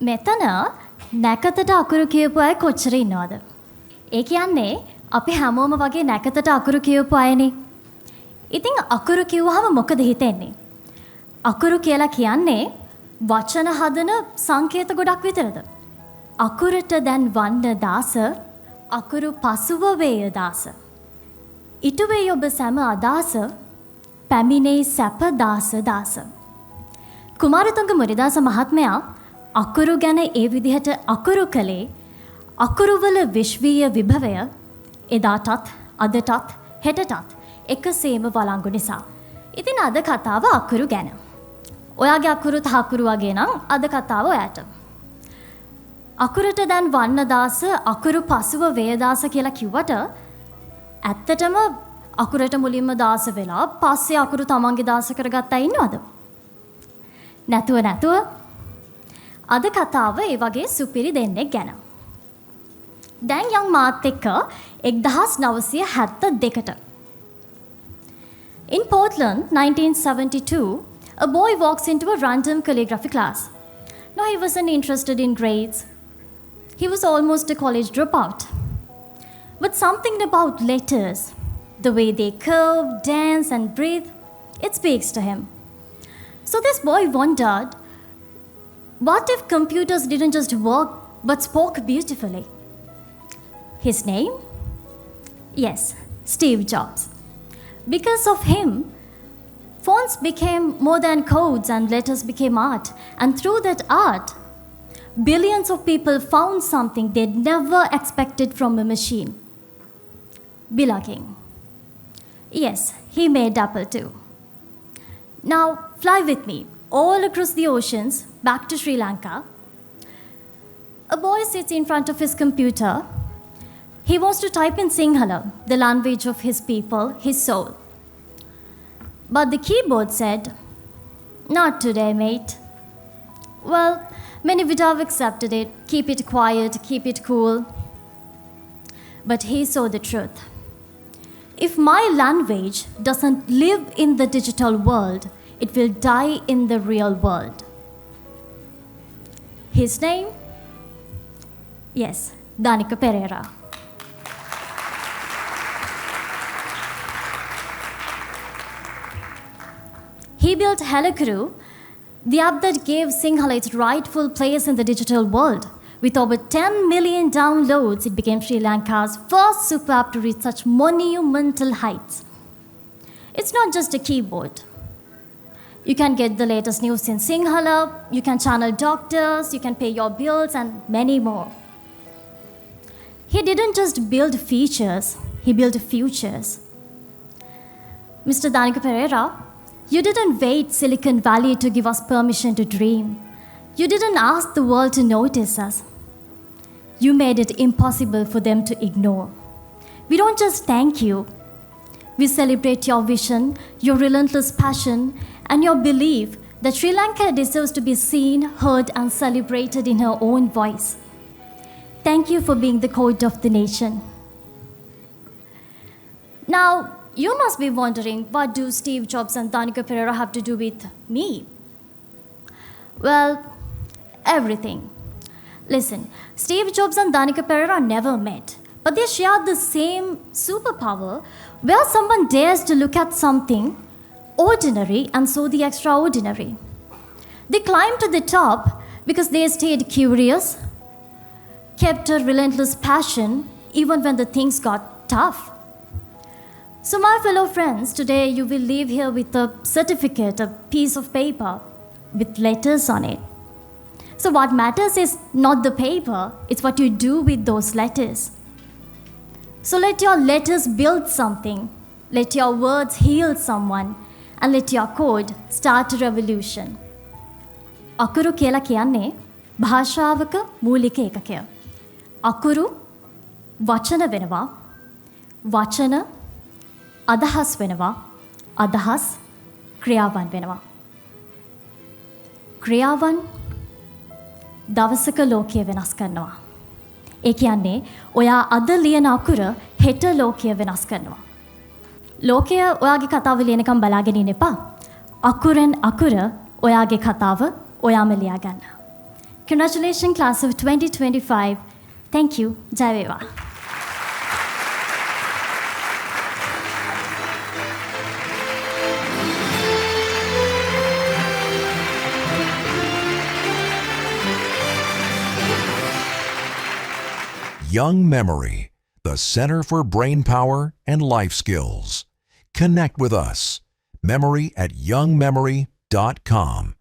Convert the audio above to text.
මෙතන නැකතට අකුරු කියපු අය කොච්චර ඉන්නවද? ඒ කියන්නේ අපි හැමෝම වගේ නැකතට අකුරු කියපු අයනේ. ඉතින් අකුරු කිව්වහම මොකද හිතෙන්නේ? අකුරු කියලා කියන්නේ වචන හදන සංකේත ගොඩක් විතරද? අකුරට දැන් වන්න දාස, අකුරු පසුව වේය දාස. ඉටුවේ ඔබ සැම අදාස, පැමිණේ සැප දාස දාස. කුමාරතුංග මුනිදාස මහත්මයා අකුරු ගැන ඒ විදිහට අකුරු කළේ අකුරුවල විශ්වීය විභවය එදාටත් අදටත් හෙටටත් එකසේම වළංගු නිසා. ඉතින් අද කතාව අකුරු ගැන. ඔයාගේ අකුරු තහකුරු වගේ නම් අද කතාව ඔයාට. අකුරට දැන් වන්න දාස, අකුරු පසුව වේදාස කියලා කිව්වට ඇත්තටම අකුරට මුලින්ම දාස වෙලා පස්සේ අකුරු තමන්ගේ දාස කරගත්තා ඉන්නවද? නැතුව අද කතාව ඒ වගේ සුපිරි දෙන්නෙක් ගැන. දැන් යම් මාත් එක්ක 1972ට. In Portland, 1972, a boy walks into a random calligraphy class. Now he wasn't interested in grades. He was almost a college dropout. But something about letters, the way they curve, dance, and breathe, it speaks to him. So this boy wondered, what if computers didn't just work but spoke beautifully? His name? Yes, Steve Jobs. Because of him, fonts became more than codes and letters became art. And through that art, billions of people found something they'd never expected from a machine. Belonging. Yes, he made Apple too. Now, fly with me all across the oceans back to Sri Lanka. A boy sits in front of his computer. He wants to type in Sinhala, the language of his people, his soul. But the keyboard said, "Not today, mate." Well, many would have accepted it, keep it quiet, keep it cool. But he saw the truth. If my language doesn't live in the digital world, it will die in the real world. His name? Yes, Danica Pereira. He built Helakuru, the app that gave Sinhala its rightful place in the digital world. With over 10 million downloads, it became Sri Lanka's first super app to reach such monumental heights. It's not just a keyboard. You can get the latest news in Sinhala, you can channel doctors, you can pay your bills, and many more. He didn't just build features, he built futures. Mr. Danica Pereira, you didn't wait Silicon Valley to give us permission to dream. You didn't ask the world to notice us. You made it impossible for them to ignore. We don't just thank you. We celebrate your vision, your relentless passion, and your belief that Sri Lanka deserves to be seen, heard, and celebrated in her own voice. Thank you for being the code of the nation. Now, you must be wondering, what do Steve Jobs and Danica Pereira have to do with me? Well, everything. Listen, Steve Jobs and Danica Pereira never met, but they shared the same superpower where someone dares to look at something ordinary and saw the extraordinary. They climbed to the top because they stayed curious, kept a relentless passion even when the things got tough. So my fellow friends, today you will leave here with a certificate, a piece of paper with letters on it. So what matters is not the paper, it's what you do with those letters. So let your letters build something, let your words heal someone, and let your code start a revolution. අකුරු කියලා කියන්නේ භාෂාවක මූලික ඒකකය. අකුරු වචන වෙනවා, වචන අදහස් වෙනවා, අදහස් ක්‍රියාවන් වෙනවා. ක්‍රියාවන් දවසක ලෝකය වෙනස් කරනවා. ඒ කියන්නේ ඔයා අද ලියන අකුර හෙට ලෝකය වෙනස් කරනවා. ලෝකය ඔයාගේ කතාව ලියනකම් බලාගෙන ඉන්න එපා. අකුරෙන් අකුර ඔයාගේ කතාව ඔයාම ලියා ගන්න. Congratulations, class of 2025. Thank you. Jai Viva. Young Memory, the Center for Brain Power and Life Skills. Connect with us. Memory@youngmemory.com.